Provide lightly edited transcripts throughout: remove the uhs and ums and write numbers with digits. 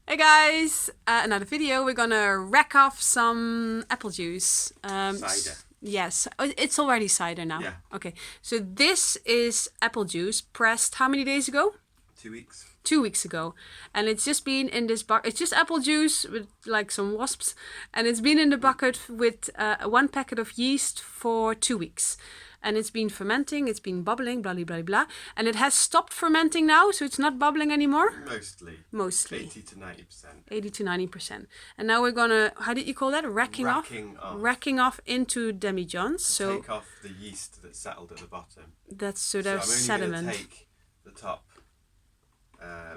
Hey guys, another video. We're gonna rack off some apple juice. Cider. Yes, it's already cider now. Yeah. Okay, so this is apple juice pressed how many days ago? 2 weeks. 2 weeks ago. And it's just been in this bucket. It's just apple juice with like some wasps. And it's been in the bucket with 1 packet of yeast for 2 weeks. And it's been fermenting, it's been bubbling, blah, blah, blah, blah. And it has stopped fermenting now, so it's not bubbling anymore. Mostly. 80 to 90%. 80 to 90%. And now we're gonna, how did you call that? Racking off. Racking off into demijohns. So take off the yeast that's settled at the bottom. That's so there's sediment. I'm only going to take the top,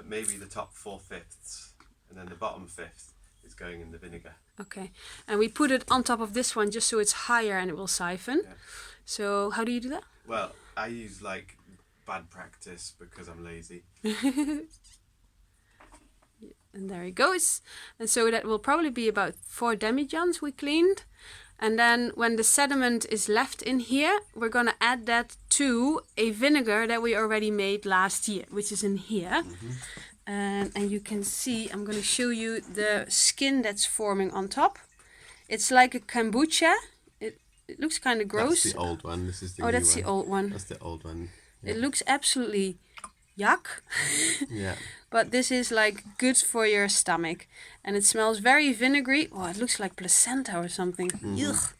maybe the top 4/5, and then the bottom fifth is going in the vinegar. Okay. And we put it on top of this one just so it's higher and it will siphon. Yeah. So how do you do that? Well, I use like bad practice because I'm lazy. And there it goes. And so that will probably be about 4 demijohns we cleaned. And then when the sediment is left in here, we're going to add that to a vinegar that we already made last year, which is in here. And you can see, I'm going to show you the skin that's forming on top. It's like a kombucha. It looks kind of gross. That's the old one. This is the new one. Oh, that's the old one. That's the old one. Yeah. It looks absolutely yuck. Yeah. But this is like good for your stomach. And it smells very vinegary. Oh, it looks like placenta or something. Ugh.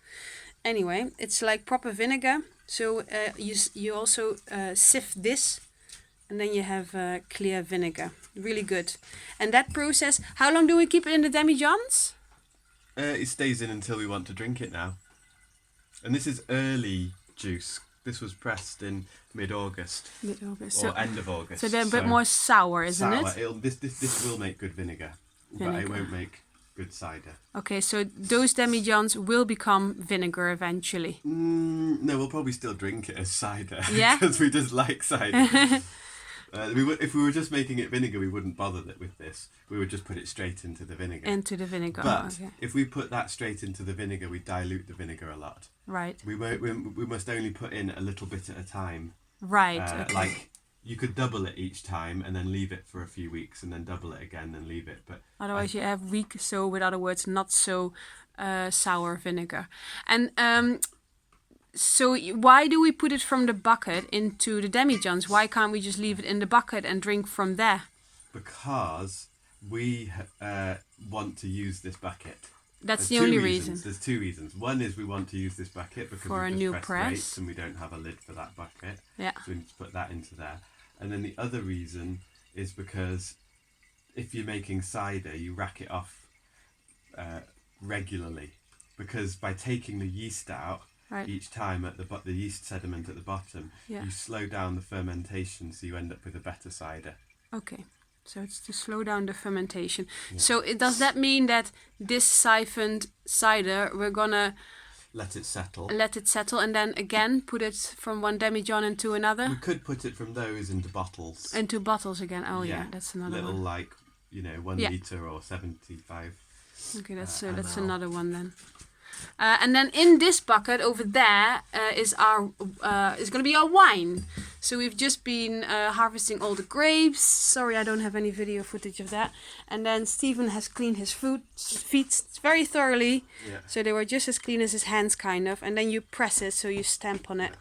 Anyway, it's like proper vinegar. So you also sift this. And then you have clear vinegar. Really good. And that process, how long do we keep it in the demijohns? It stays in until we want to drink it now. And this is early juice. This was pressed in mid-August. Mid-August. Or end of August. So they're a bit more sour, isn't it? This will make good vinegar, but it won't make good cider. Okay, so those demijohns will become vinegar eventually. No, we'll probably still drink it as cider. Yeah? Because we just like cider. If we were just making it vinegar, we wouldn't bother with this. We would just put it straight into the vinegar. Into the vinegar. But okay. if we put that straight into the vinegar, we dilute the vinegar a lot. Right. We must only put in a little bit at a time. Right. Okay. Like you could double it each time and then leave it for a few weeks and then double it again and leave it. But otherwise you have weak, so with other words, not so sour vinegar. And so why do we put it from the bucket into the demijohns? Why can't we just leave it in the bucket and drink from there? Because we want to use this bucket. That's the only reason. There's 2 reasons. One is we want to use this bucket because for a new press grapes and we don't have a lid for that bucket. Yeah. So we need to put that into there. And then the other reason is because if you're making cider, you rack it off regularly. Because by taking the yeast out each time at the yeast sediment at the bottom, you slow down the fermentation, so you end up with a better cider. Okay. So it's to slow down the fermentation. Yeah. So does that mean that this siphoned cider, we're gonna let it settle, and then again put it from one demijohn into another? We could put it from those into bottles. Into bottles again. Oh yeah, that's another little one. Like 1 liter or 75. Okay, that's another one then. And then in this bucket over there is going to be our wine. So we've just been harvesting all the grapes. Sorry, I don't have any video footage of that. And then Stephen has cleaned his feet very thoroughly. Yeah. So they were just as clean as his hands, kind of. And then you press it, so you stamp on it.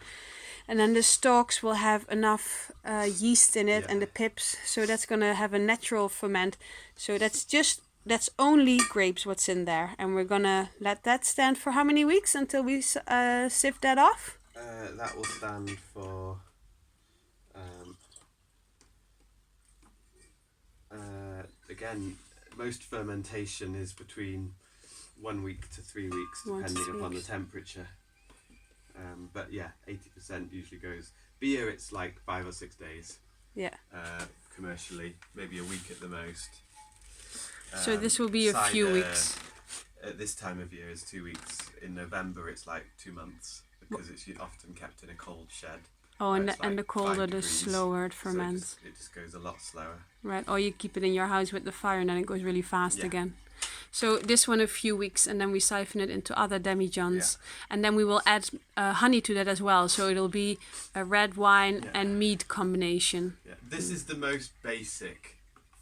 And then the stalks will have enough yeast in it and the pips. So that's going to have a natural ferment. So that's only grapes what's in there, and we're gonna let that stand for how many weeks until we sift that off? That will stand for again, most fermentation is between 1 week to 3 weeks, depending upon the temperature. But yeah, 80% usually goes. Beer, it's like 5 or 6 days. Yeah. Commercially, maybe a week at the most. So this will be a few weeks. At this time of year is 2 weeks. In November it's like 2 months because it's often kept in a cold shed. Oh, and the colder, the slower it ferments. So it just goes a lot slower. Right, or you keep it in your house with the fire and then it goes really fast again. So this one a few weeks, and then we siphon it into other demijohns. And then we will add honey to that as well. So it'll be a red wine and mead combination. Yeah. This is the most basic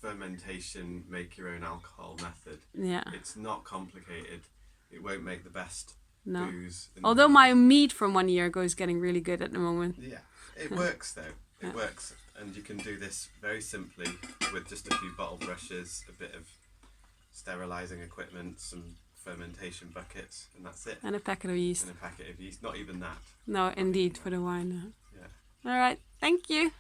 fermentation, make your own alcohol method. Yeah. It's not complicated. It won't make the best No. booze. Although my mead from 1 year ago is getting really good at the moment. Yeah, it works though. It works, and you can do this very simply with just a few bottle brushes, a bit of sterilising equipment, some fermentation buckets, and that's it. And a packet of yeast. And a packet of yeast. Not even that. No, indeed, for the wine. Yeah. All right. Thank you.